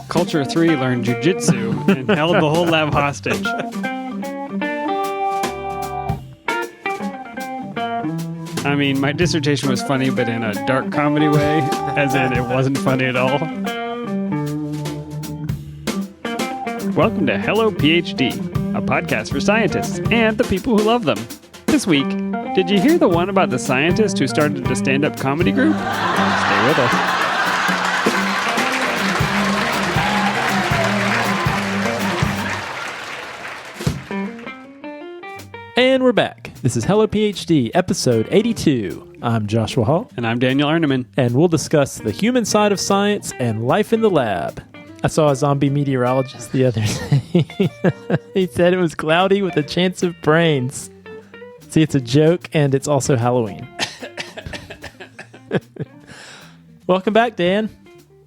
Culture 3 learned jujitsu and held the whole lab hostage. I mean, my dissertation was funny, but in a dark comedy way, as in it wasn't funny at all. Welcome to Hello PhD, a podcast for scientists and the people who love them. This week, did you hear the one about the scientist who started a stand-up comedy group? Stay with us. And we're back. This is Hello PhD, episode 82. I'm Joshua Hall. And I'm Daniel Arneman. And we'll discuss the human side of science and life in the lab. I saw a zombie meteorologist the other day. He said it was cloudy with a chance of brains. See, it's a joke, and it's also Halloween. Welcome back, Dan.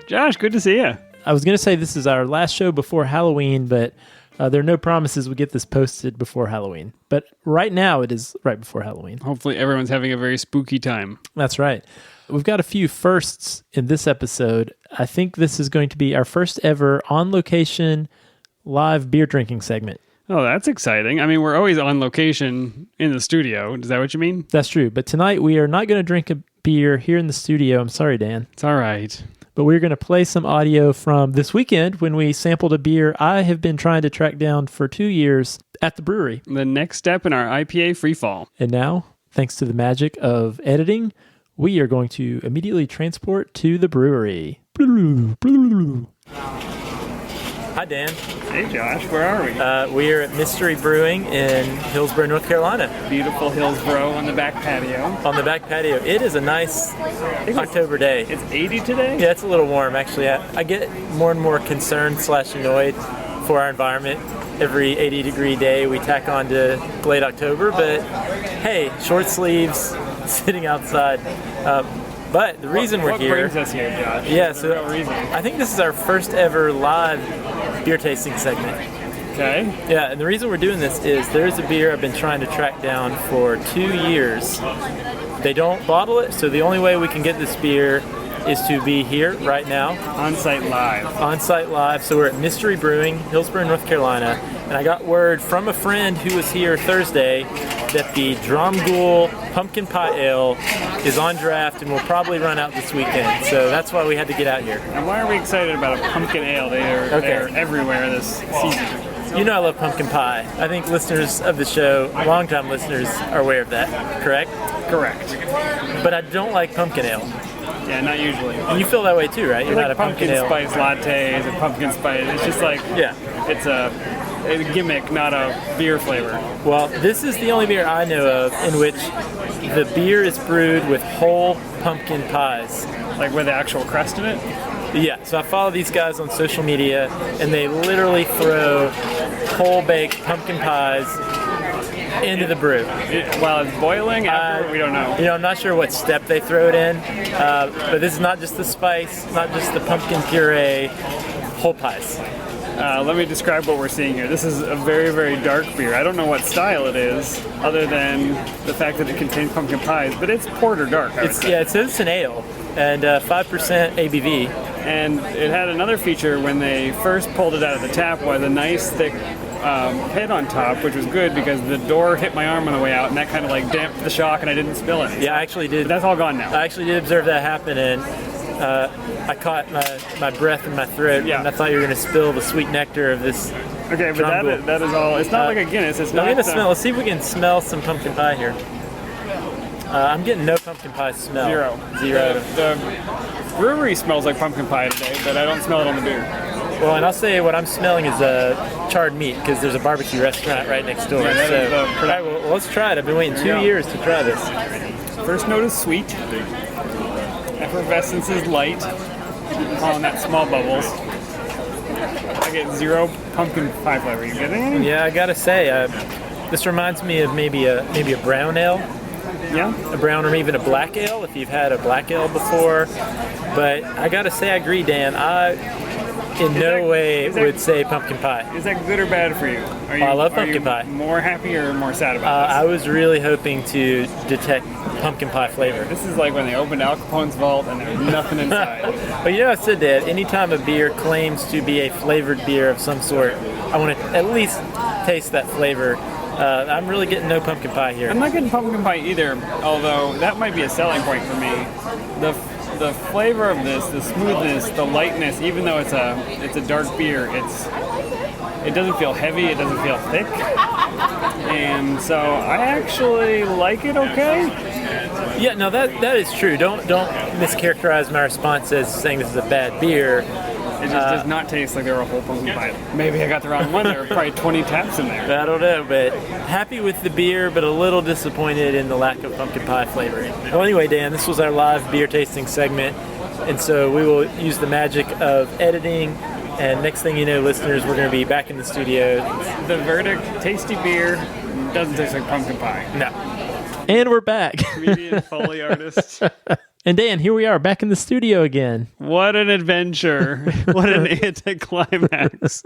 Josh, good to see you. I was going to say this is our last show before Halloween, but there are no promises we get this posted before Halloween. But right now, it is right before Halloween. Hopefully everyone's having a very spooky time. That's right. We've got a few firsts in this episode. I think this is going to be our first ever on-location live beer drinking segment. Oh, that's exciting. I mean, we're always on location in the studio. Is that what you mean? That's true. But tonight, we are not going to drink a beer here in the studio. I'm sorry, Dan. It's all right. But we're going to play some audio from this weekend when we sampled a beer I have been trying to track down for 2 years at the brewery. The next step in our IPA freefall. And now, thanks to the magic of editing, we are going to immediately transport to the brewery. Hi, Dan. Hey, Josh. Where are we? We are at Mystery Brewing in Hillsborough, North Carolina. Beautiful Hillsborough on the back patio. On the back patio. It is a nice October day. It's 80 today? Yeah, it's a little warm, actually. I get more and more concerned / annoyed for our environment. Every 80-degree day we tack on to late October, but hey, short sleeves, sitting outside. But the reason we're here... What brings us here, Josh? Yeah, so I think this is our first ever live beer tasting segment. Okay. Yeah, and the reason we're doing this is there's a beer I've been trying to track down for 2 years. They don't bottle it, so the only way we can get this beer is to be here right now. On-site live. On-site live. So we're at Mystery Brewing, Hillsborough, North Carolina. And I got word from a friend who was here Thursday that the Dromgoole Pumpkin Pie Ale is on draft and will probably run out this weekend. So that's why we had to get out here. And why are we excited about a pumpkin ale? They're everywhere this season. You know I love pumpkin pie. I think listeners of the show, longtime listeners, are aware of that, correct? Correct. But I don't like pumpkin ale. Yeah, not usually. And you feel that way too, right? You're like not a pumpkin ale. Spice lattes and pumpkin spice. It's just like, it's a gimmick, not a beer flavor. Well, this is the only beer I know of in which the beer is brewed with whole pumpkin pies. Like with the actual crust in it? Yeah, so I follow these guys on social media, and they literally throw whole-baked pumpkin pies into the brew. While it's boiling? After, we don't know. You know, I'm not sure what step they throw it in, but this is not just the spice, not just the pumpkin puree, whole pies. Let me describe what we're seeing here. This is a very, very dark beer. I don't know what style it is, other than the fact that it contains pumpkin pies, but it's porter dark. Yeah, it says it's an ale, and 5% ABV. And it had another feature when they first pulled it out of the tap was a nice thick head on top, which was good because the door hit my arm on the way out, and that kind of like damped the shock, and I didn't spill it. Yeah, I actually did. But that's all gone now. I actually did observe that happen, and I caught my breath in my throat, and I thought you were going to spill the sweet nectar of this. Okay, but that is all. It's not like a Guinness. It's not. I'm going to smell. Let's see if we can smell some pumpkin pie here. I'm getting no pumpkin pie smell. Zero. The brewery smells like pumpkin pie today, but I don't smell it on the beer. Well, and I'll say what I'm smelling is charred meat because there's a barbecue restaurant right next door. Yeah, all right, well, let's try it. I've been waiting 2 years to try this. First note is sweet. Effervescence is light. I'm calling that small bubbles. I get zero pumpkin pie flavor. You getting any? Yeah, I gotta say, this reminds me of maybe a brown ale. Yeah. A brown or even a black ale if you've had a black ale before. But I gotta say, I agree, Dan. I in no way would say pumpkin pie. Is that good or bad for you? I love pumpkin pie. More happy or more sad about this? I was really hoping to detect pumpkin pie flavor. This is like when they opened Al Capone's vault and there was nothing inside. But I said that anytime a beer claims to be a flavored beer of some sort, I want to at least taste that flavor. I'm really getting no pumpkin pie here. I'm not getting pumpkin pie either, although that might be a selling point for me. The flavor of this, the smoothness, the lightness, even though it's a dark beer, it doesn't feel heavy, it doesn't feel thick. And so I actually like it okay. Yeah, no, that is true. Don't mischaracterize my response as saying this is a bad beer. It just does not taste like there were a whole pumpkin pie. Maybe I got the wrong one. There were probably 20 taps in there. I don't know, but happy with the beer, but a little disappointed in the lack of pumpkin pie flavoring. Well, anyway, Dan, this was our live beer tasting segment, and so we will use the magic of editing, and next thing you know, listeners, we're going to be back in the studio. The verdict, tasty beer, doesn't taste like pumpkin pie. No. And we're back. Comedian, Foley artist. And Dan, here we are back in the studio again. What an adventure. What an anticlimax.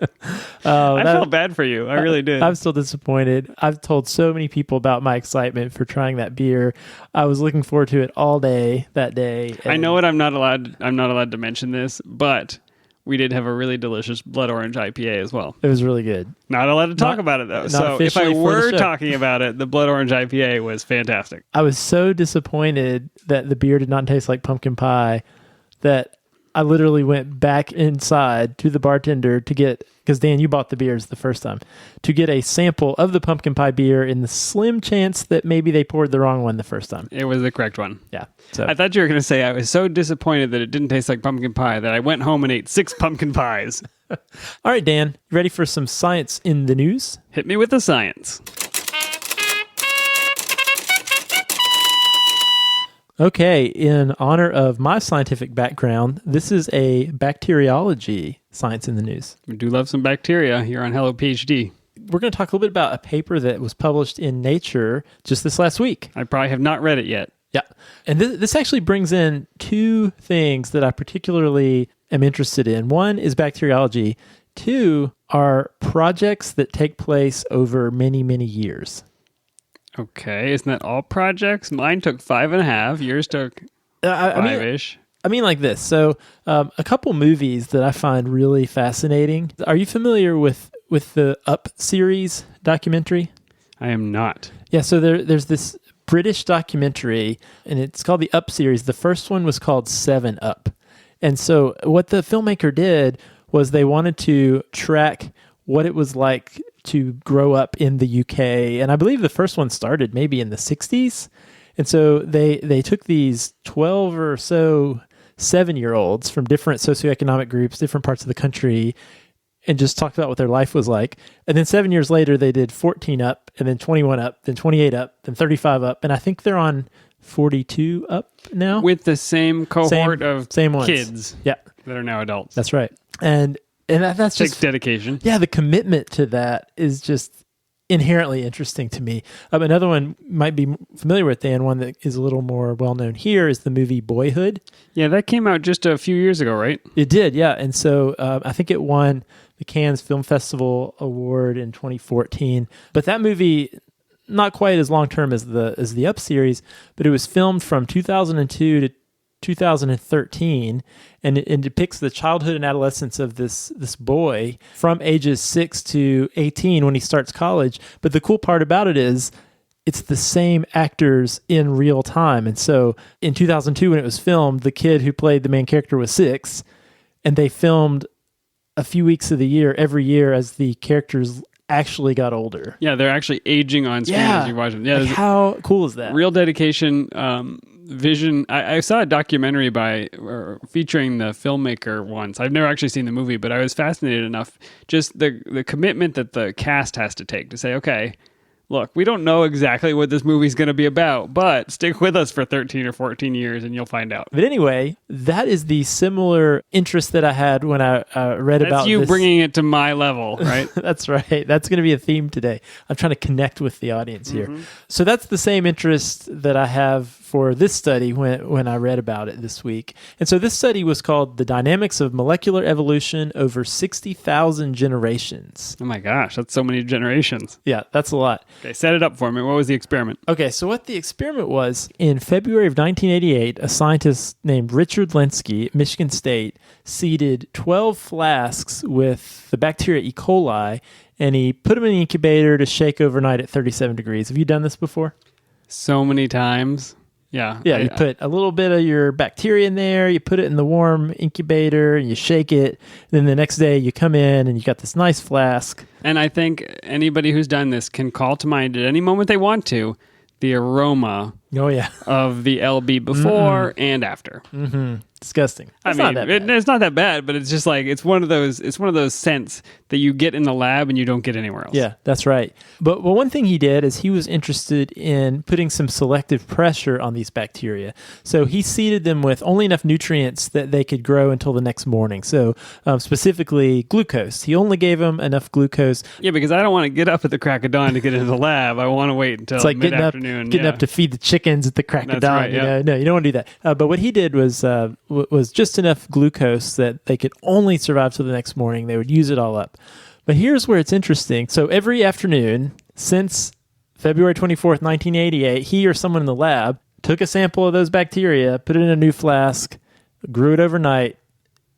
I felt bad for you. I really did. I'm still disappointed. I've told so many people about my excitement for trying that beer. I was looking forward to it all day that day. I know I'm not allowed to mention this, but we did have a really delicious blood orange IPA as well. It was really good. Not allowed to talk about it, though. So if I were talking about it, the blood orange IPA was fantastic. I was so disappointed that the beer did not taste like pumpkin pie that I literally went back inside to the bartender to get, because Dan, you bought the beers the first time, to get a sample of the pumpkin pie beer in the slim chance that maybe they poured the wrong one the first time. It was the correct one. Yeah. So I thought you were going to say I was so disappointed that it didn't taste like pumpkin pie that I went home and ate 6 pumpkin pies. All right, Dan, you ready for some science in the news? Hit me with the science. Okay, in honor of my scientific background, this is a bacteriology science in the news. We do love some bacteria here on Hello PhD. We're going to talk a little bit about a paper that was published in Nature just this last week. I probably have not read it yet. Yeah, and this actually brings in 2 things that I particularly am interested in. One is bacteriology. 2 are projects that take place over many, many years. Okay, isn't that all projects? Mine took 5.5. Yours took 5-ish. I mean like this. So a couple movies that I find really fascinating. Are you familiar with the Up series documentary? I am not. Yeah, so there's this British documentary, and it's called the Up series. The first one was called 7 Up. And so what the filmmaker did was they wanted to track what it was like to grow up in the UK. And I believe the first one started maybe in the 60s. And so they took these 12 or so 7-year-olds from different socioeconomic groups, different parts of the country, and just talked about what their life was like. And then 7 years later, they did 14 up, and then 21 up, then 28 up, then 35 up. And I think they're on 42 up now. With the same cohort of ones. Kids that are now adults. That's right. And that's Takes just dedication. Yeah, the commitment to that is just inherently interesting to me. Another one might be familiar with, Dan, one that is a little more well-known here is the movie Boyhood. Yeah, that came out just a few years ago, right? It did, yeah. And so I think it won the Cannes Film Festival Award in 2014. But that movie, not quite as long-term as the Up series, but it was filmed from 2002 to 2013, and it depicts the childhood and adolescence of this boy from ages 6 to 18 when he starts college. But the cool part about it is it's the same actors in real time. And so in 2002, when it was filmed, the kid who played the main character was 6, and they filmed a few weeks of the year every year as the characters actually got older. Yeah, they're actually aging on screen as you watch them. Yeah, like how cool is that? Real dedication, vision. I saw a documentary featuring the filmmaker once. I've never actually seen the movie, but I was fascinated enough. Just the commitment that the cast has to take to say, okay, look, we don't know exactly what this movie's going to be about, but stick with us for 13 or 14 years and you'll find out. But anyway, that is the similar interest that I had when I read about That's you this. Bringing it to my level, right? That's right. That's going to be a theme today. I'm trying to connect with the audience here. Mm-hmm. So that's the same interest that I have for this study when I read about it this week. And so this study was called The Dynamics of Molecular Evolution Over 60,000 Generations. Oh my gosh, that's so many generations. Yeah, that's a lot. Okay, set it up for me. What was the experiment? Okay, so what the experiment was, in February of 1988, a scientist named Richard Lenski at Michigan State seeded 12 flasks with the bacteria E. coli, and he put them in the incubator to shake overnight at 37 degrees. Have you done this before? So many times. Yeah. Yeah, you put a little bit of your bacteria in there, you put it in the warm incubator, and you shake it. Then the next day you come in and you got this nice flask. And I think anybody who's done this can call to mind at any moment they want to the aroma of the LB before and after. Mm-hmm. Disgusting. It's not that bad, but it's just like it's one of those scents that you get in the lab and you don't get anywhere else. Yeah, that's right. But one thing he did is he was interested in putting some selective pressure on these bacteria. So he seeded them with only enough nutrients that they could grow until the next morning. So specifically glucose. He only gave them enough glucose. Yeah, because I don't want to get up at the crack of dawn to get into the lab. I want to wait until mid-afternoon. Getting up to feed the chickens at the crack of dawn. Right, No, you don't want to do that. But what he did was just enough glucose that they could only survive till the next morning. They would use it all up. But here's where it's interesting. So every afternoon since February 24th, 1988, he or someone in the lab took a sample of those bacteria, put it in a new flask, grew it overnight,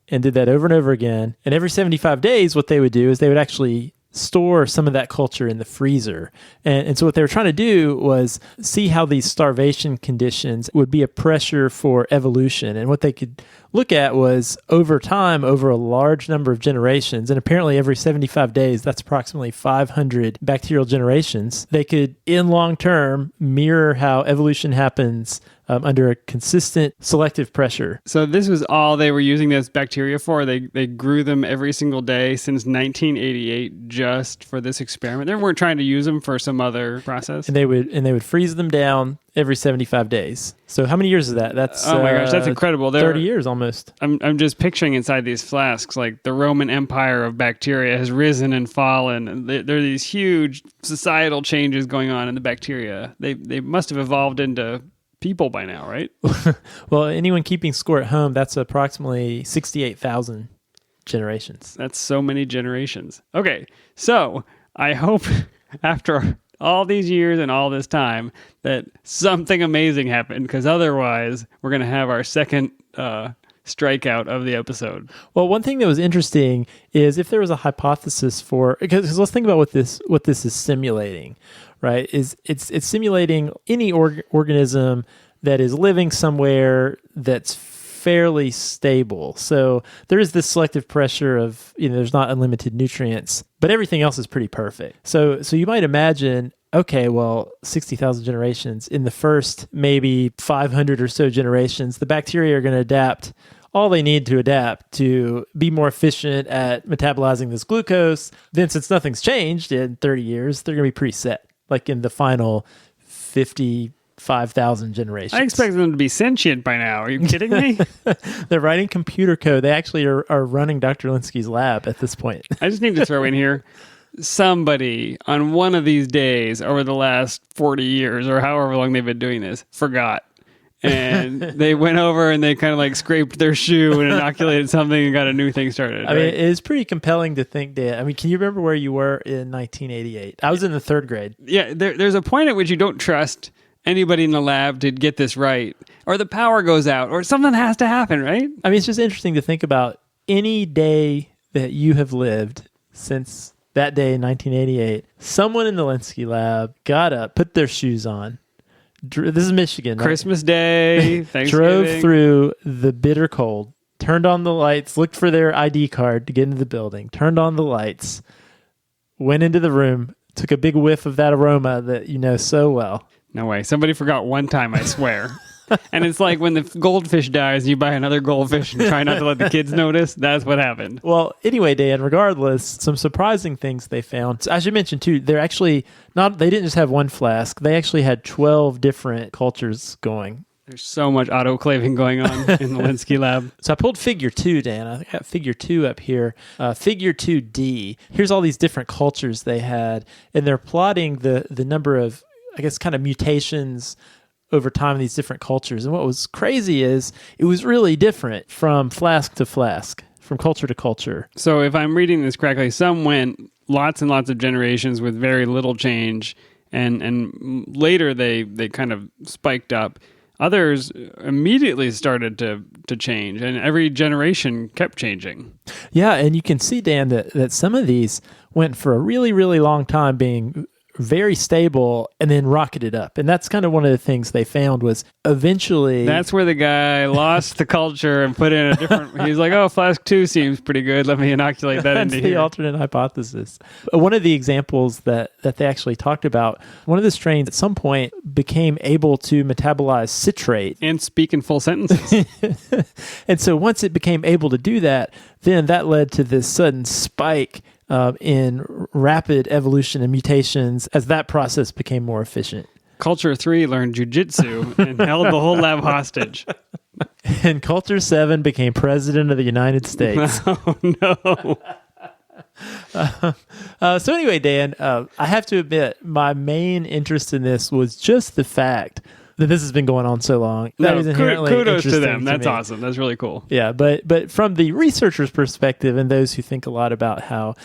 and did that over and over again. And every 75 days, what they would do is they would actually store some of that culture in the freezer. And so what they were trying to do was see how these starvation conditions would be a pressure for evolution. And what they could look at was over time, over a large number of generations, and apparently every 75 days, that's approximately 500 bacterial generations, they could, in long term, mirror how evolution happens under a consistent selective pressure. So this was all they were using this bacteria for? They grew them every single day since 1988 just for this experiment? They weren't trying to use them for some other process? And they would freeze them down every 75 days. So how many years is that? That's oh my gosh, that's incredible. 30 years almost. I'm just picturing inside these flasks, like the Roman Empire of bacteria has risen and fallen. There are these huge societal changes going on in the bacteria. They must have evolved into people by now, right? Well, anyone keeping score at home, that's approximately 68,000 generations. That's so many generations. Okay, so I hope after all these years and all this time that something amazing happened, because otherwise we're going to have our second strikeout of the episode. Well, one thing that was interesting is if there was a hypothesis for, because let's think about what this is simulating, right? Is it's simulating any organism that is living somewhere that's fairly stable. So there is this selective pressure of, there's not unlimited nutrients, but everything else is pretty perfect. So you might imagine, okay, well, 60,000 generations, in the first maybe 500 or so generations, the bacteria are going to adapt all they need to adapt to be more efficient at metabolizing this glucose. Then since nothing's changed in 30 years, they're going to be pretty set, like in the final 55,000 generations. I expect them to be sentient by now. Are you kidding me? They're writing computer code. They actually are running Dr. Lenski's lab at this point. I just need to throw in here, somebody on one of these days over the last 40 years or however long they've been doing this forgot. And they went over and they kind of like scraped their shoe and inoculated something and got a new thing started. I mean, it is pretty compelling to think that. I mean, can you remember where you were in 1988? I was in the third grade. Yeah, there's a point at which you don't trust anybody in the lab to get this right, or the power goes out, or something has to happen, right? I mean, it's just interesting to think about any day that you have lived since that day in 1988. Someone in the Lenski lab got up, put their shoes on. This is Michigan. Christmas Day, Thanksgiving. Drove through the bitter cold, turned on the lights, looked for their ID card to get into the building, turned on the lights, went into the room, took a big whiff of that aroma that you know so well. No way. Somebody forgot one time, I swear. And it's like when the goldfish dies, you buy another goldfish and try not to let the kids notice. That's what happened. Well, anyway, Dan, regardless, some surprising things they found. So, as you mentioned, too, they're actually they didn't just have one flask. They actually had 12 different cultures going. There's so much autoclaving going on in the Lenski lab. So I pulled figure 2, Dan. I got figure 2 up here. Figure 2D. Here's all these different cultures they had, and they're plotting the number of, I guess, kind of mutations over time in these different cultures. And what was crazy is it was really different from flask to flask, from culture to culture. So if I'm reading this correctly, some went lots and lots of generations with very little change, and later they kind of spiked up. Others immediately started to change, and every generation kept changing. Yeah, and you can see, Dan, that some of these went for a really, really long time being very stable and then rocketed up. And that's kind of one of the things they found was eventually... That's where the guy lost the culture and put in a different... He's like, oh, Flask 2 seems pretty good. Let me inoculate that into here. That's the alternate hypothesis. One of the examples that they actually talked about, one of the strains at some point became able to metabolize citrate. And speak in full sentences. And so once it became able to do that, then that led to this sudden spike in rapid evolution and mutations as that process became more efficient. Culture 3 learned jujitsu and held the whole lab hostage. And Culture 7 became president of the United States. Oh, no. So anyway, Dan, I have to admit, my main interest in this was just the fact that this has been going on so long. That is inherently kudos to interesting them. That's me. awesome. That's really cool. Yeah, but from the researcher's perspective and those who think a lot about how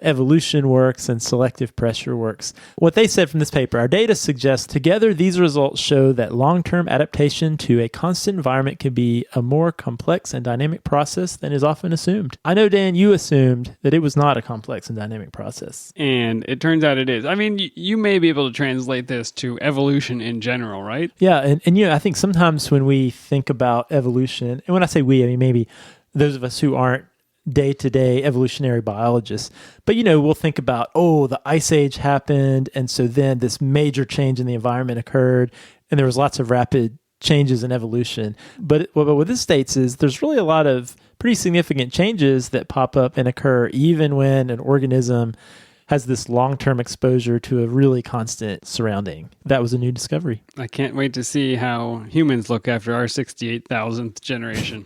evolution works and selective pressure works, what they said from this paper, our data suggests together these results show that long-term adaptation to a constant environment can be a more complex and dynamic process than is often assumed. I know, Dan, you assumed that it was not a complex and dynamic process. And it turns out it is. I mean, you may be able to translate this to evolution in general, right? Yeah, and I think sometimes when we think about evolution, and when I say we, I mean maybe those of us who aren't day-to-day evolutionary biologists, but we'll think about, the Ice Age happened, and so then this major change in the environment occurred, and there was lots of rapid changes in evolution. But what this states is there's really a lot of pretty significant changes that pop up and occur even when an organism has this long-term exposure to a really constant surrounding. That was a new discovery. I can't wait to see how humans look after our 68,000th generation.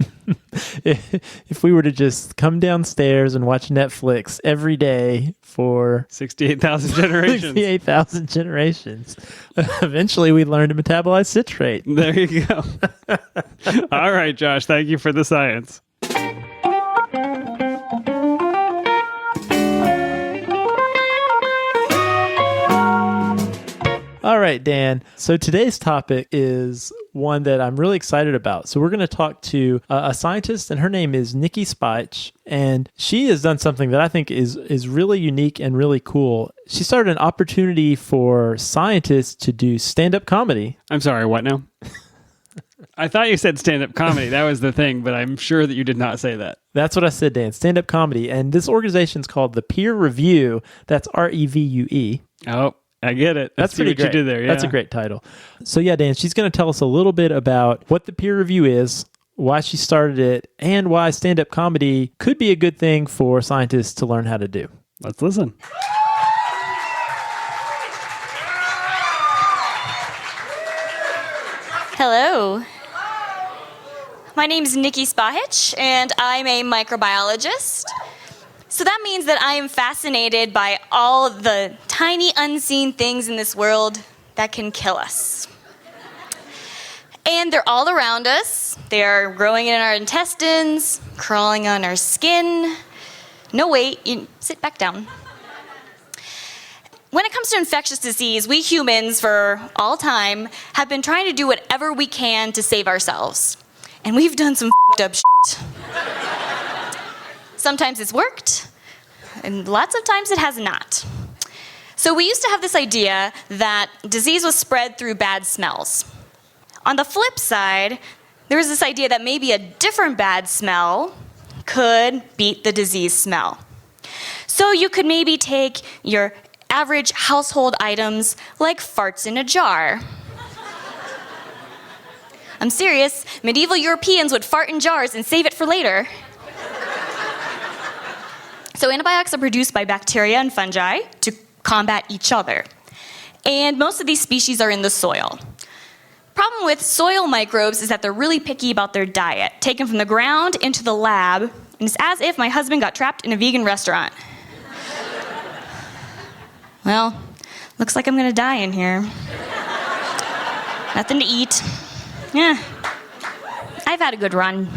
If we were to just come downstairs and watch Netflix every day for 68,000 generations. 68,000 generations. Eventually we'd learn to metabolize citrate. There you go. All right, Josh, thank you for the science. All right, Dan. So today's topic is one that I'm really excited about. So we're going to talk to a scientist, and her name is Niki Spahich, and she has done something that I think is really unique and really cool. She started an opportunity for scientists to do stand-up comedy. I'm sorry, what now? I thought you said stand-up comedy. That was the thing, but I'm sure that you did not say that. That's what I said, Dan. Stand-up comedy. And this organization is called the Peer Revue. That's REVUE. Oh, I get it. That's pretty great. What you did there. Yeah. That's a great title. So yeah, Dan, she's going to tell us a little bit about what the Peer Revue is, why she started it, and why stand-up comedy could be a good thing for scientists to learn how to do. Let's listen. Hello. My name is Niki Spahich, and I'm a microbiologist. So that means that I am fascinated by all the tiny unseen things in this world that can kill us. And they're all around us. They're growing in our intestines, crawling on our skin. No, wait, you sit back down. When it comes to infectious disease, we humans, for all time, have been trying to do whatever we can to save ourselves. And we've done some f***ed up shit. Sometimes it's worked, and lots of times it has not. So we used to have this idea that disease was spread through bad smells. On the flip side, there was this idea that maybe a different bad smell could beat the disease smell. So you could maybe take your average household items like farts in a jar. I'm serious, medieval Europeans would fart in jars and save it for later. So antibiotics are produced by bacteria and fungi to combat each other. And most of these species are in the soil. Problem with soil microbes is that they're really picky about their diet, taken from the ground into the lab, and it's as if my husband got trapped in a vegan restaurant. Well, looks like I'm gonna die in here. Nothing to eat. Yeah, I've had a good run.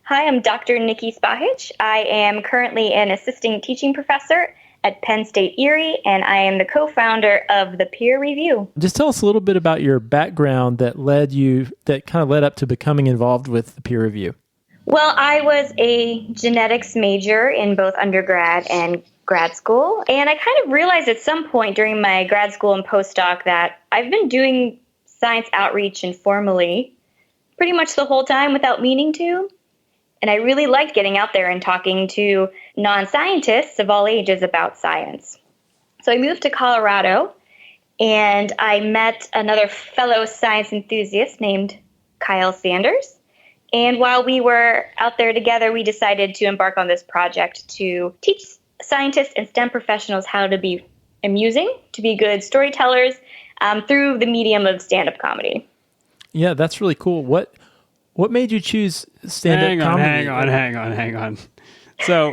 Hi, I'm Dr. Niki Spahich. I am currently an assisting teaching professor at Penn State Erie, and I am the co-founder of the Peer Revue. Just tell us a little bit about your background that kind of led up to becoming involved with the Peer Revue. Well, I was a genetics major in both undergrad and grad school, and I kind of realized at some point during my grad school and postdoc that I've been doing science outreach informally pretty much the whole time without meaning to. And I really liked getting out there and talking to non-scientists of all ages about science. So I moved to Colorado, and I met another fellow science enthusiast named Kyle Sanders. And while we were out there together, we decided to embark on this project to teach scientists and STEM professionals how to be amusing, to be good storytellers through the medium of stand-up comedy. Yeah, that's really cool. What made you choose stand-up comedy? Hang on. So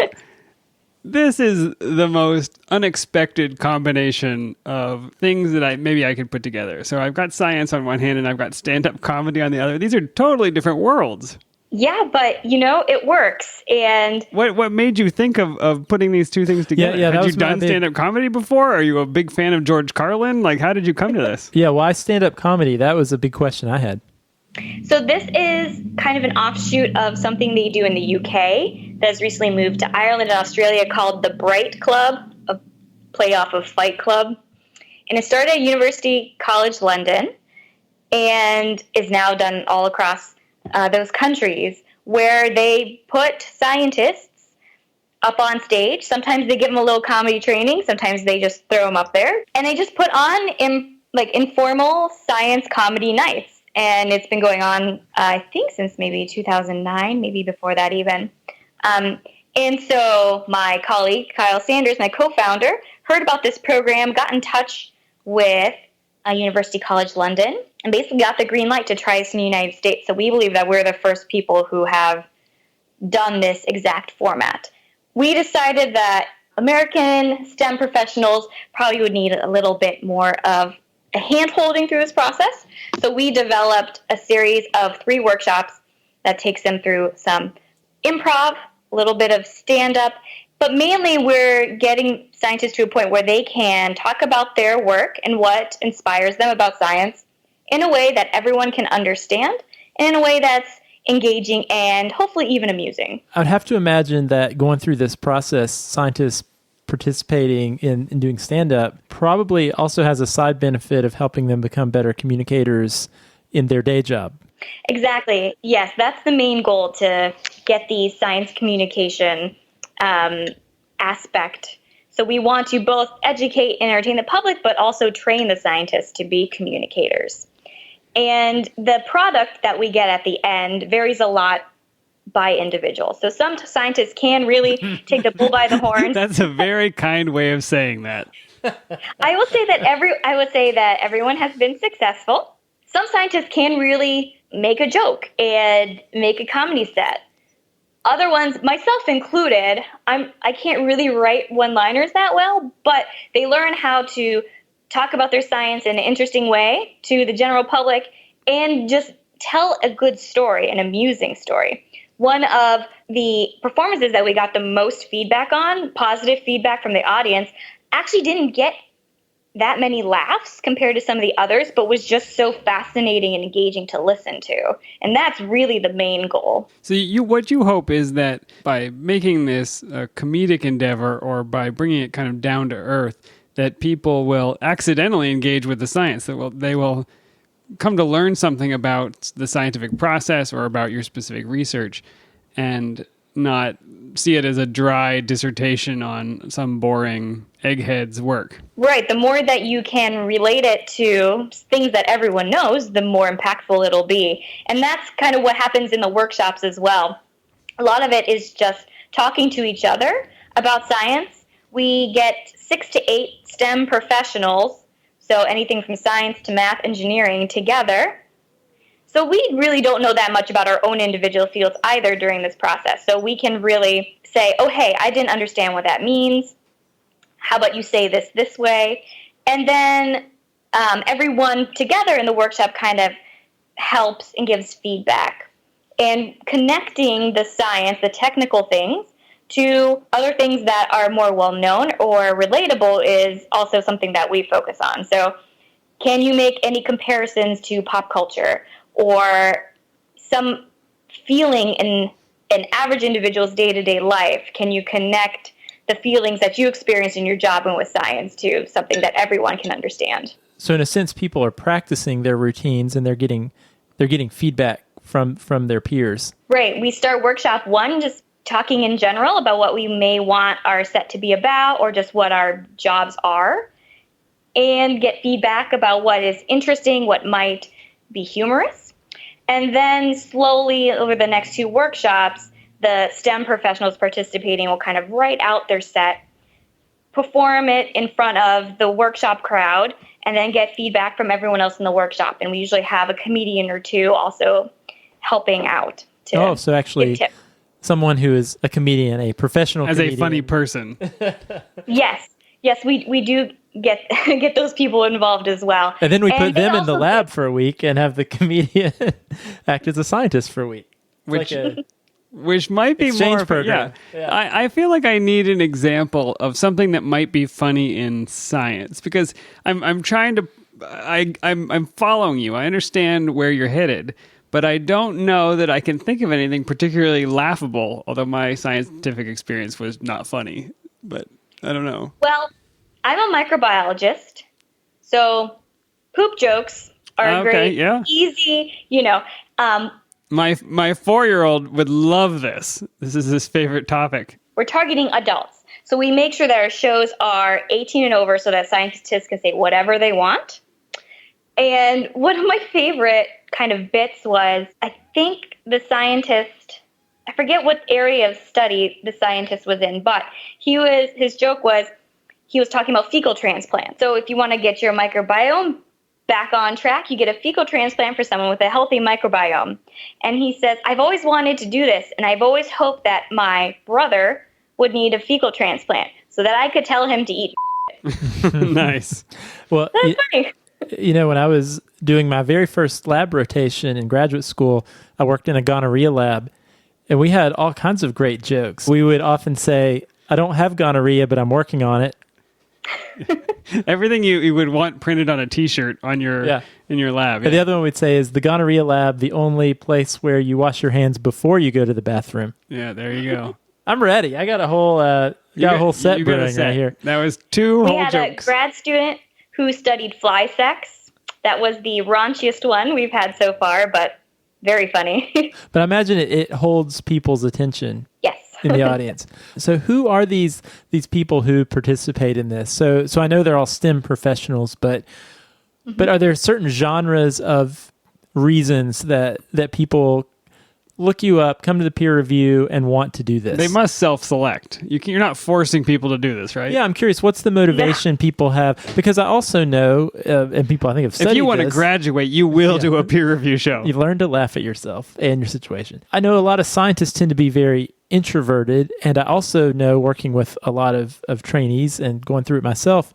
this is the most unexpected combination of things that I could put together. So I've got science on one hand and I've got stand-up comedy on the other. These are totally different worlds. Yeah, but, it works. And what made you think of putting these two things together? Yeah, Had you done stand-up comedy before? Are you a big fan of George Carlin? Like, how did you come to this? Yeah, why stand-up comedy? That was a big question I had. So this is kind of an offshoot of something they do in the UK that has recently moved to Ireland and Australia called the Bright Club, a playoff of Fight Club. And it started at University College London and is now done all across those countries, where they put scientists up on stage. Sometimes they give them a little comedy training. Sometimes they just throw them up there. And they just put on informal science comedy nights. And it's been going on, I think, since maybe 2009, maybe before that even. And so my colleague, Kyle Sanders, my co-founder, heard about this program, got in touch with University College London, and basically got the green light to try this in the United States. So we believe that we're the first people who have done this exact format. We decided that American STEM professionals probably would need a little bit more of a hand-holding through this process. So we developed a series of 3 workshops that takes them through some improv, a little bit of stand-up, but mainly we're getting scientists to a point where they can talk about their work and what inspires them about science in a way that everyone can understand and in a way that's engaging and hopefully even amusing. I would have to imagine that going through this process, scientists participating in doing stand-up probably also has a side benefit of helping them become better communicators in their day job. Exactly. Yes, that's the main goal, to get the science communication aspect. So we want to both educate and entertain the public, but also train the scientists to be communicators. And the product that we get at the end varies a lot by individual. So some scientists can really take the bull by the horns. That's a very kind way of saying that. I would say that everyone has been successful. Some scientists can really make a joke and make a comedy set. Other ones, myself included, I can't really write one-liners that well, but they learn how to talk about their science in an interesting way to the general public and just tell a good story, an amusing story. One of the performances that we got the most feedback on, positive feedback from the audience, actually didn't get that many laughs compared to some of the others, but was just so fascinating and engaging to listen to. And that's really the main goal. So what you hope is that by making this a comedic endeavor, or by bringing it kind of down to earth, that people will accidentally engage with the science, that they will come to learn something about the scientific process or about your specific research, and not see it as a dry dissertation on some boring egghead's work. Right. The more that you can relate it to things that everyone knows, the more impactful it'll be. And that's kind of what happens in the workshops as well. A lot of it is just talking to each other about science. We get 6 to 8 STEM professionals, so anything from science to math, engineering, together. So we really don't know that much about our own individual fields either during this process. So we can really say, oh, hey, I didn't understand what that means. How about you say this way? And then everyone together in the workshop kind of helps and gives feedback. And connecting the science, the technical things, to other things that are more well-known or relatable is also something that we focus on. So can you make any comparisons to pop culture or some feeling in an average individual's day-to-day life? Can you connect the feelings that you experience in your job and with science to something that everyone can understand? So in a sense, people are practicing their routines and they're getting feedback from their peers. Right. We start workshop 1 just talking in general about what we may want our set to be about or just what our jobs are, and get feedback about what is interesting, what might be humorous. And then slowly over the next 2 workshops, the STEM professionals participating will kind of write out their set, perform it in front of the workshop crowd, and then get feedback from everyone else in the workshop. And we usually have a comedian or 2 also helping out to so actually give tips. Someone who is a comedian, a professional As comedian. a funny person. Yes, we do get those people involved as well. And then we put they them in the also lab for a week and have the comedian act as a scientist for a week. It's Which might be exchange more program. Yeah. I feel like I need an example of something that might be funny in science, because I'm trying to I'm following you. I understand where you're headed, but I don't know that I can think of anything particularly laughable, although my scientific experience was not funny. But I don't know. Well, I'm a microbiologist, so poop jokes are great, easy, My 4-year-old would love this. This is his favorite topic. We're targeting adults. So we make sure that our shows are 18 and over so that scientists can say whatever they want. And one of my favorite kind of bits was, I think the scientist, I forget what area of study the scientist was in, but his joke was, he was talking about fecal transplant. So if you want to get your microbiome back on track, you get a fecal transplant for someone with a healthy microbiome. And he says, I've always wanted to do this, and I've always hoped that my brother would need a fecal transplant so that I could tell him to eat. Nice. Well, That's funny. When I was doing my very first lab rotation in graduate school, I worked in a gonorrhea lab, and we had all kinds of great jokes. We would often say, I don't have gonorrhea, but I'm working on it. Everything you would want printed on a T-shirt in your lab. But the other one we'd say is the gonorrhea lab, the only place where you wash your hands before you go to the bathroom. Yeah, there you go. I'm ready. I got a whole set brewing right here. That was 2 whole jokes. We had a grad student who studied fly sex. That was the raunchiest one we've had so far, but very funny. But I imagine it holds people's attention. Yes. In the audience. So who are these people who participate in this? So I know they're all STEM professionals, but are there certain genres of reasons that people look you up, come to the peer review, and want to do this? They must self-select. You're not forcing people to do this, right? Yeah, I'm curious. What's the motivation people have? Because I also know, and people I think have studied if you want this, to graduate, you will do a peer review show. You learn to laugh at yourself and your situation. I know a lot of scientists tend to be very introverted, and I also know, working with a lot of trainees and going through it myself,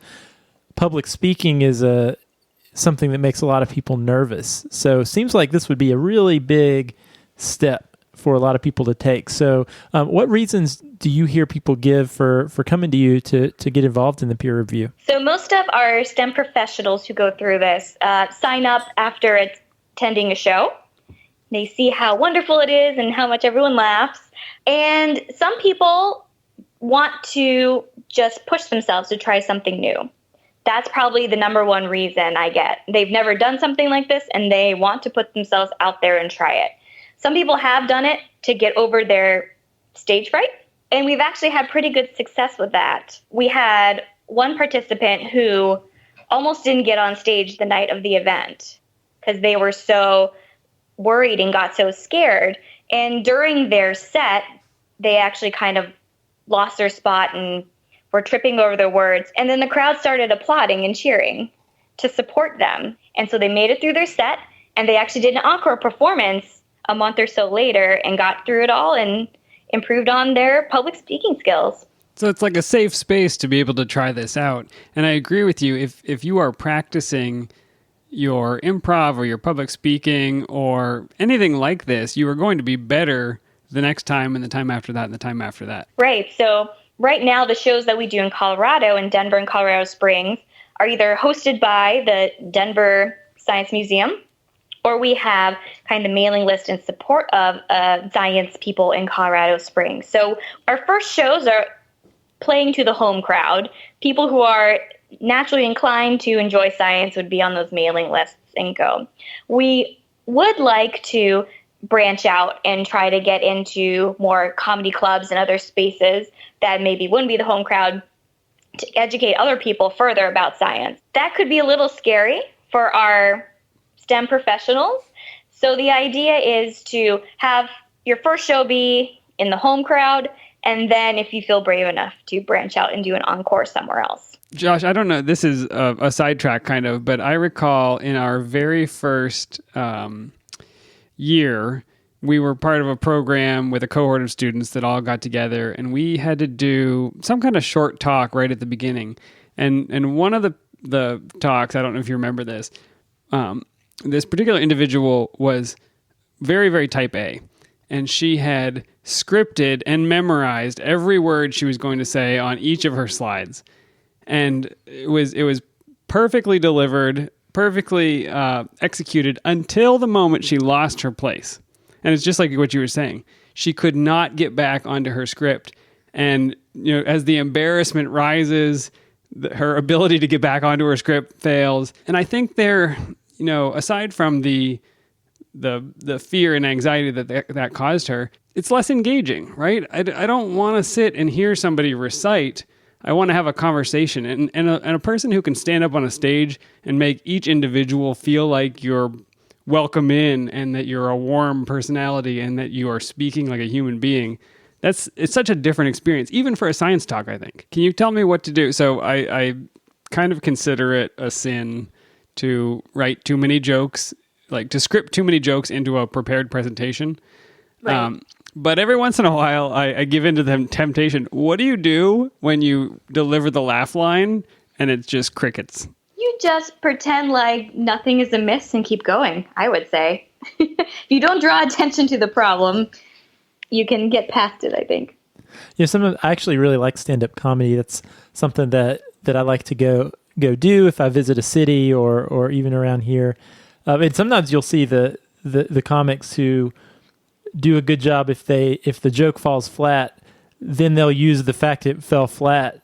public speaking is something that makes a lot of people nervous. So it seems like this would be a really big step for a lot of people to take. So what reasons do you hear people give for coming to you to get involved in the peer review? So most of our STEM professionals who go through this sign up after attending a show. They see how wonderful it is and how much everyone laughs. And some people want to just push themselves to try something new. That's probably the number one reason I get. They've never done something like this, and they want to put themselves out there and try it. Some people have done it to get over their stage fright, and we've actually had pretty good success with that. We had one participant who almost didn't get on stage the night of the event because they were so worried and got so scared. And during their set, they actually kind of lost their spot and were tripping over their words. And then the crowd started applauding and cheering to support them. And so they made it through their set, and they actually did an encore performance a month or so later and got through it all and improved on their public speaking skills. So it's like a safe space to be able to try this out. And I agree with you. If you are practicing your improv or your public speaking or anything like this, you are going to be better the next time and the time after that and the time after that? Right. So right now, the shows that we do in Colorado, in Denver and Colorado Springs, are either hosted by the Denver Science Museum, or we have kind of mailing list in support of science people in Colorado Springs. So our first shows are playing to the home crowd. People who are naturally inclined to enjoy science would be on those mailing lists and go. We would like to branch out and try to get into more comedy clubs and other spaces that maybe wouldn't be the home crowd to educate other people further about science. That could be a little scary for our STEM professionals. So the idea is to have your first show be in the home crowd, and then if you feel brave enough to branch out and do an encore somewhere else. Josh, I don't know, this is a sidetrack kind of, but I recall in our very first year, we were part of a program with a cohort of students that all got together, and we had to do some kind of short talk right at the beginning. And one of the talks, I don't know if you remember this, this particular individual was very, very type A, and she had scripted and memorized every word she was going to say on each of her slides. And it was perfectly delivered, perfectly executed until the moment she lost her place. And it's just like what you were saying. She could not get back onto her script. And as the embarrassment rises, her ability to get back onto her script fails. And I think aside from the fear and anxiety that caused her, it's less engaging, right? I don't want to sit and hear somebody recite. I want to have a conversation. And a person who can stand up on a stage and make each individual feel like you're welcome in and that you're a warm personality and that you are speaking like a human being, it's such a different experience, even for a science talk, I think. Can you tell me what to do? So I kind of consider it a sin to write too many jokes, like to script too many jokes into a prepared presentation. Right. But every once in a while, I give into the temptation. What do you do when you deliver the laugh line and it's just crickets? You just pretend like nothing is amiss and keep going, I would say. If you don't draw attention to the problem, you can get past it, I think. I actually really like stand-up comedy. That's something that I like to go do if I visit a city or even around here. And sometimes you'll see the comics who do a good job. If the joke falls flat, then they'll use the fact it fell flat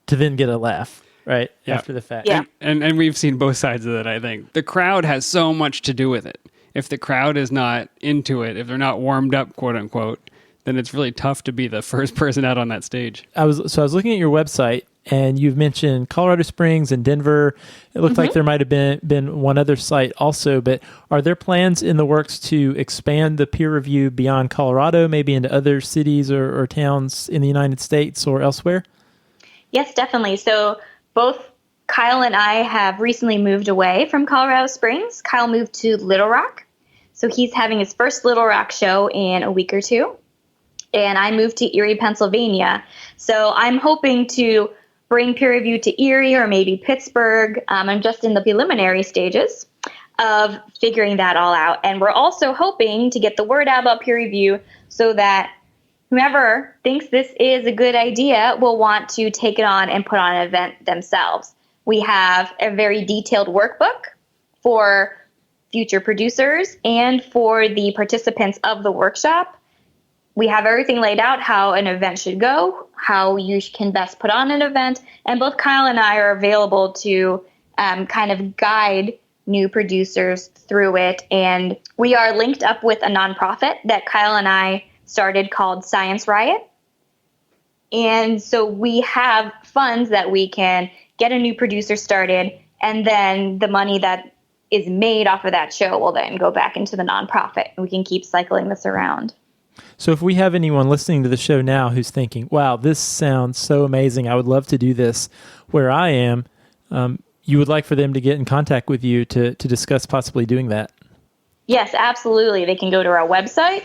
to then get a laugh, right? Yeah. After the fact. Yeah. And we've seen both sides of that, I think. The crowd has so much to do with it. If the crowd is not into it, if they're not warmed up, quote unquote, then it's really tough to be the first person out on that stage. I was looking at your website, and you've mentioned Colorado Springs and Denver. It looked like there might have been one other site also, but are there plans in the works to expand the peer review beyond Colorado, maybe into other cities or towns in the United States or elsewhere? Yes, definitely. So both Kyle and I have recently moved away from Colorado Springs. Kyle moved to Little Rock. So he's having his first Little Rock show in a week or two. And I moved to Erie, Pennsylvania. So I'm hoping to bring peer review to Erie or maybe Pittsburgh. I'm just in the preliminary stages of figuring that all out. And we're also hoping to get the word out about peer review so that whoever thinks this is a good idea will want to take it on and put on an event themselves. We have a very detailed workbook for future producers and for the participants of the workshop. We have everything laid out, how an event should go, how you can best put on an event, and both Kyle and I are available to kind of guide new producers through it. And we are linked up with a nonprofit that Kyle and I started called Science Riot. And so we have funds that we can get a new producer started, and then the money that is made off of that show will then go back into the nonprofit, and we can keep cycling this around. So if we have anyone listening to the show now who's thinking, wow, this sounds so amazing, I would love to do this where I am, you would like for them to get in contact with you to discuss possibly doing that? Yes, absolutely. They can go to our website,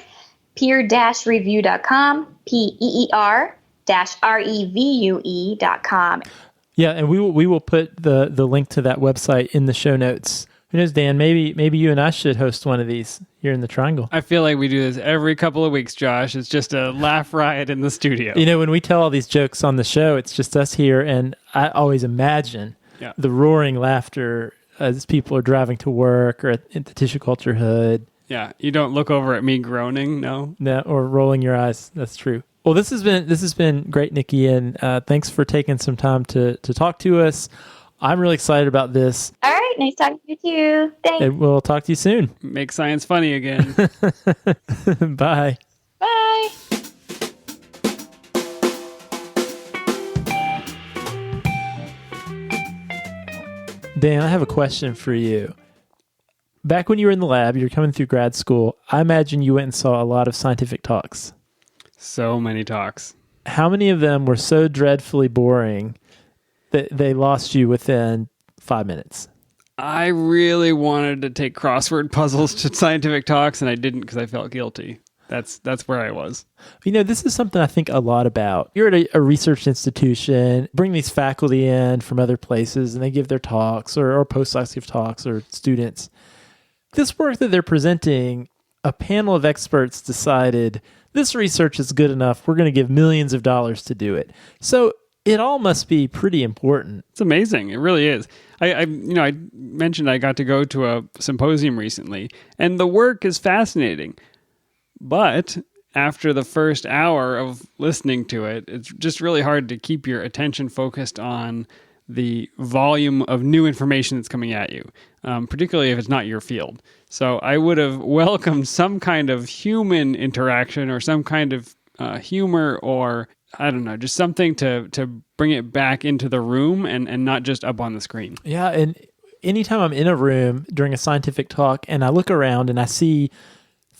peer-revue.com, PEER-REVUE.com. Yeah, and we will put the link to that website in the show notes. Who knows, Dan? Maybe you and I should host one of these here in the Triangle. I feel like we do this every couple of weeks, Josh. It's just a laugh riot in the studio. When we tell all these jokes on the show, it's just us here, and I always imagine the roaring laughter as people are driving to work or at the tissue culture hood. Yeah, you don't look over at me groaning, no? No, or rolling your eyes. That's true. Well, this has been great, Niki, and thanks for taking some time to talk to us. I'm really excited about this. All right, nice talking to you too. Thanks. And we'll talk to you soon. Make science funny again. Bye. Bye. Dan, I have a question for you. Back when you were in the lab, you were coming through grad school, I imagine you went and saw a lot of scientific talks. So many talks. How many of them were so dreadfully boring that they lost you within 5 minutes? I really wanted to take crossword puzzles to scientific talks, and I didn't because I felt guilty. That's where I was. This is something I think a lot about. You're at a research institution, bring these faculty in from other places, and they give their talks, or postdocs give talks, or students. This work that they're presenting, a panel of experts decided this research is good enough. We're going to give millions of dollars to do it. So it all must be pretty important. It's amazing. It really is. I mentioned I got to go to a symposium recently, and the work is fascinating. But after the first hour of listening to it, it's just really hard to keep your attention focused on the volume of new information that's coming at you, particularly if it's not your field. So I would have welcomed some kind of human interaction or some kind of humor, or I don't know, just something to bring it back into the room and not just up on the screen. Yeah, and anytime I'm in a room during a scientific talk and I look around and I see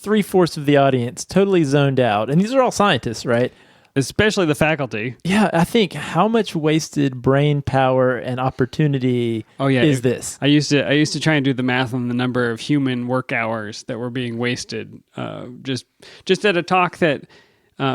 3/4 of the audience totally zoned out, and these are all scientists, right? Especially the faculty. Yeah, I think how much wasted brain power and opportunity is this? I used to try and do the math on the number of human work hours that were being wasted just at a talk that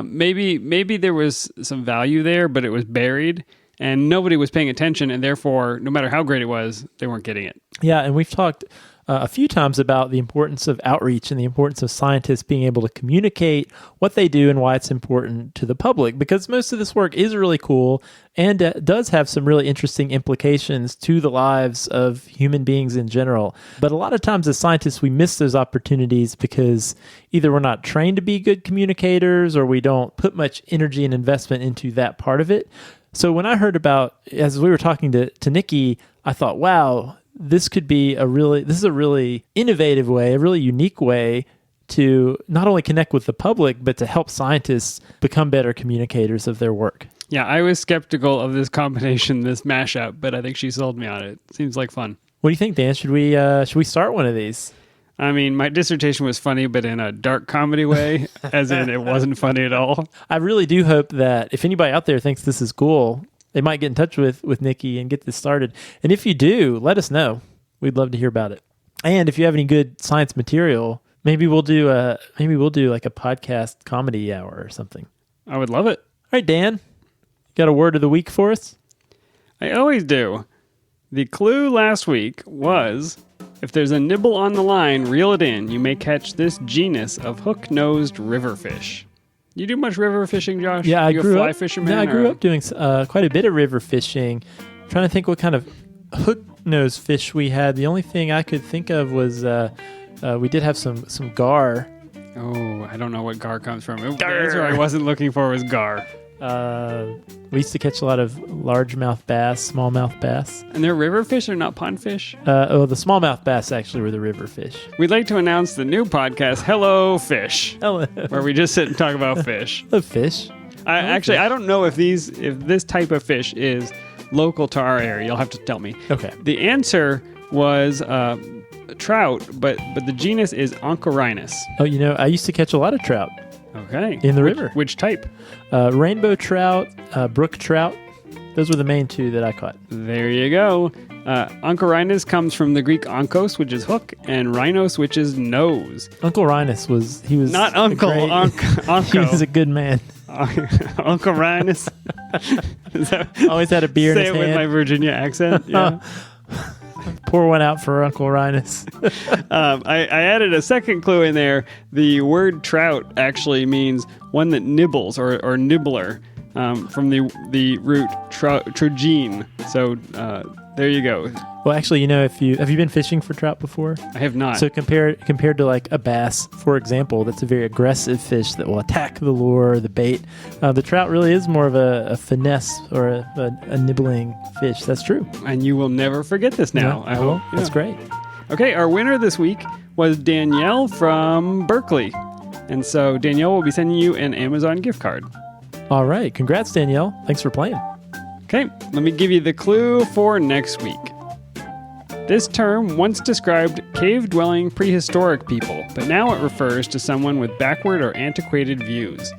maybe there was some value there, but it was buried and nobody was paying attention, and therefore, no matter how great it was, they weren't getting it. Yeah, and we've talked a few times about the importance of outreach and the importance of scientists being able to communicate what they do and why it's important to the public, because most of this work is really cool and does have some really interesting implications to the lives of human beings in general. But a lot of times as scientists, we miss those opportunities because either we're not trained to be good communicators or we don't put much energy and investment into that part of it. So when I heard about, as we were talking to Niki, I thought, wow, this is a really innovative way, a really unique way to not only connect with the public, but to help scientists become better communicators of their work. Yeah, I was skeptical of this combination, this mashup, but I think she sold me on it. Seems like fun. What do you think, Dan? Should we start one of these? I mean, my dissertation was funny, but in a dark comedy way, as in it wasn't funny at all. I really do hope that if anybody out there thinks this is cool, they might get in touch with Niki and get this started. And if you do, let us know. We'd love to hear about it. And if you have any good science material, maybe we'll do like a podcast comedy hour or something. I would love it. All right, Dan, got a word of the week for us? I always do. The clue last week was, if there's a nibble on the line, reel it in. You may catch this genus of hook-nosed river fish. You do much river fishing, Josh? Yeah, I grew up. Fisherman? Yeah, I grew up doing quite a bit of river fishing. I'm trying to think what kind of hook-nosed fish we had. The only thing I could think of was we did have some gar. Oh, I don't know what gar comes from. The answer I wasn't looking for was gar. We used to catch a lot of largemouth bass, smallmouth bass. And they're river fish or not pond fish? The smallmouth bass actually were the river fish. We'd like to announce the new podcast, Hello Fish. Hello. Where we just sit and talk about fish. Hello, fish. I don't know if this type of fish is local to our area. You'll have to tell me. Okay. The answer was trout, but the genus is Oncorhynus. Oh, I used to catch a lot of trout. Okay. In the river. Which type? Rainbow trout, brook trout. Those were the main two that I caught. There you go. Oncorhynus comes from the Greek onkos, which is hook, and rhynos, which is nose. Uncle Rhinus was not Uncle, Onko. He was a good man. Oncorhynus. Always had a beer in his hand. Say it with my Virginia accent. Yeah. Pour one out for Uncle Rhinus. I added a second clue in there. The word trout actually means one that nibbles or nibbler, from the root trogene. So there you go. Well, actually, have you been fishing for trout before? I have not. So compared to like a bass, for example, that's a very aggressive fish that will attack the lure or the bait. The trout really is more of a finesse or a nibbling fish. That's true. And you will never forget this now. Yeah, I hope. That's great. Okay, our winner this week was Danielle from Berkeley. And so Danielle will be sending you an Amazon gift card. All right. Congrats, Danielle. Thanks for playing. Okay, let me give you the clue for next week. This term once described cave-dwelling prehistoric people, but now it refers to someone with backward or antiquated views.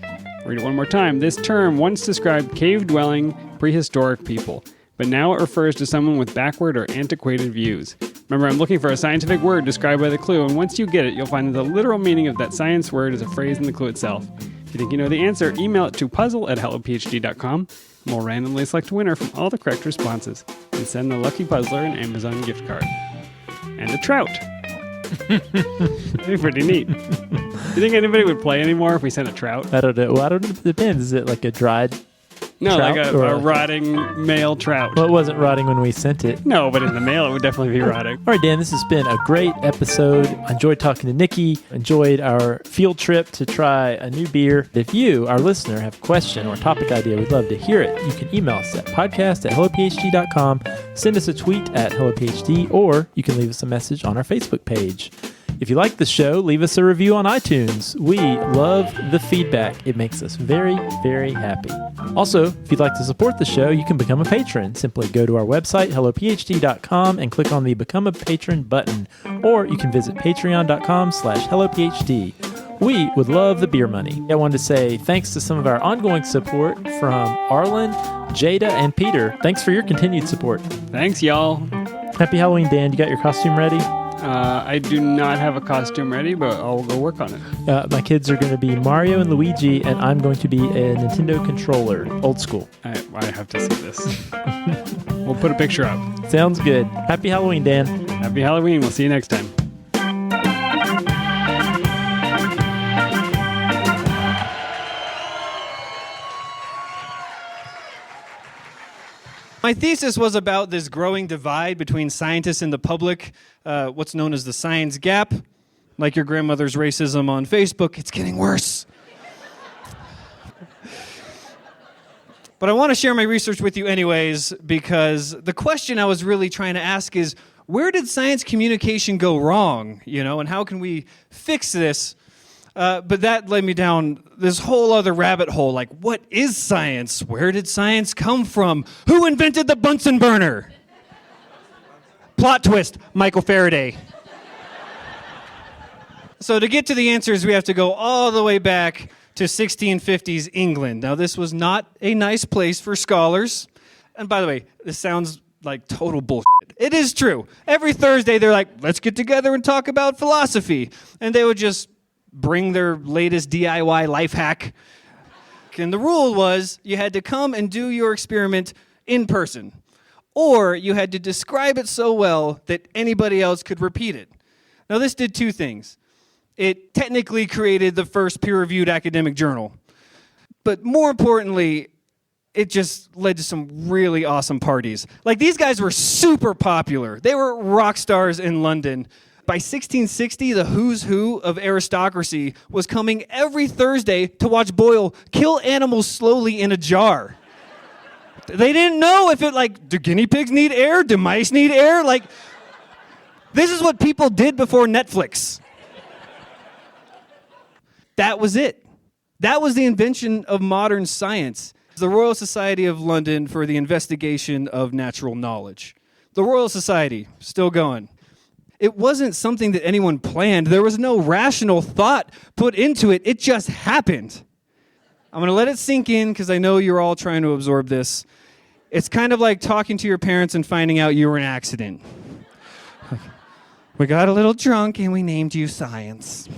Read it one more time. This term once described cave-dwelling prehistoric people, but now it refers to someone with backward or antiquated views. Remember, I'm looking for a scientific word described by the clue, and once you get it, you'll find that the literal meaning of that science word is a phrase in the clue itself. If you think you know the answer, email it to puzzle@hellophd.com. We'll randomly select a winner from all the correct responses and send the lucky puzzler an Amazon gift card. And a trout. That'd be pretty neat. Do you think anybody would play anymore if we sent a trout? I don't know. Well, I don't know. It depends. Is it like a dried No, trout like or a rotting male trout. Well, it wasn't rotting when we sent it. No, but in the mail it would definitely be rotting. All right, Dan, this has been a great episode. I enjoyed talking to Niki. Enjoyed our field trip to try a new beer. If you, our listener, have a question or topic idea, we'd love to hear it. You can email us at podcast@hellophd.com, send us a tweet at hellophd, or you can leave us a message on our Facebook page. If you like the show, leave us a review on iTunes. We love the feedback. It makes us very, very happy. Also, if you'd like to support the show, you can become a patron. Simply go to our website, hellophd.com, and click on the Become a Patron button. Or you can visit patreon.com/hellophd. We would love the beer money. I wanted to say thanks to some of our ongoing support from Arlen, Jada, and Peter. Thanks for your continued support. Thanks, y'all. Happy Halloween, Dan. You got your costume ready? I do not have a costume ready, but I'll go work on it. My kids are going to be Mario and Luigi, and I'm going to be a Nintendo controller, old school. I have to see this. We'll put a picture up. Sounds good. Happy Halloween, Dan. Happy Halloween. We'll see you next time. My thesis was about this growing divide between scientists and the public, what's known as the science gap. Like your grandmother's racism on Facebook, it's getting worse. But I want to share my research with you anyways, because the question I was really trying to ask is, where did science communication go wrong? And how can we fix this? But that led me down this whole other rabbit hole. Like, what is science? Where did science come from? Who invented the Bunsen burner? Plot twist, Michael Faraday. So to get to the answers, we have to go all the way back to 1650s England. Now, this was not a nice place for scholars. And by the way, this sounds like total bullshit. It is true. Every Thursday, they're like, let's get together and talk about philosophy. And they would just bring their latest DIY life hack. And the rule was you had to come and do your experiment in person, or you had to describe it so well that anybody else could repeat it. Now, this did two things. It technically created the first peer-reviewed academic journal, but more importantly, it just led to some really awesome parties. Like, these guys were super popular. They were rock stars in London. By 1660, the who's who of aristocracy was coming every Thursday to watch Boyle kill animals slowly in a jar. They didn't know if do guinea pigs need air? Do mice need air? This is what people did before Netflix. That was it. That was the invention of modern science. The Royal Society of London for the Investigation of Natural Knowledge. The Royal Society, still going. It wasn't something that anyone planned. There was no rational thought put into it. It just happened. I'm going to let it sink in because I know you're all trying to absorb this. It's kind of like talking to your parents and finding out you were an accident. We got a little drunk and we named you Science.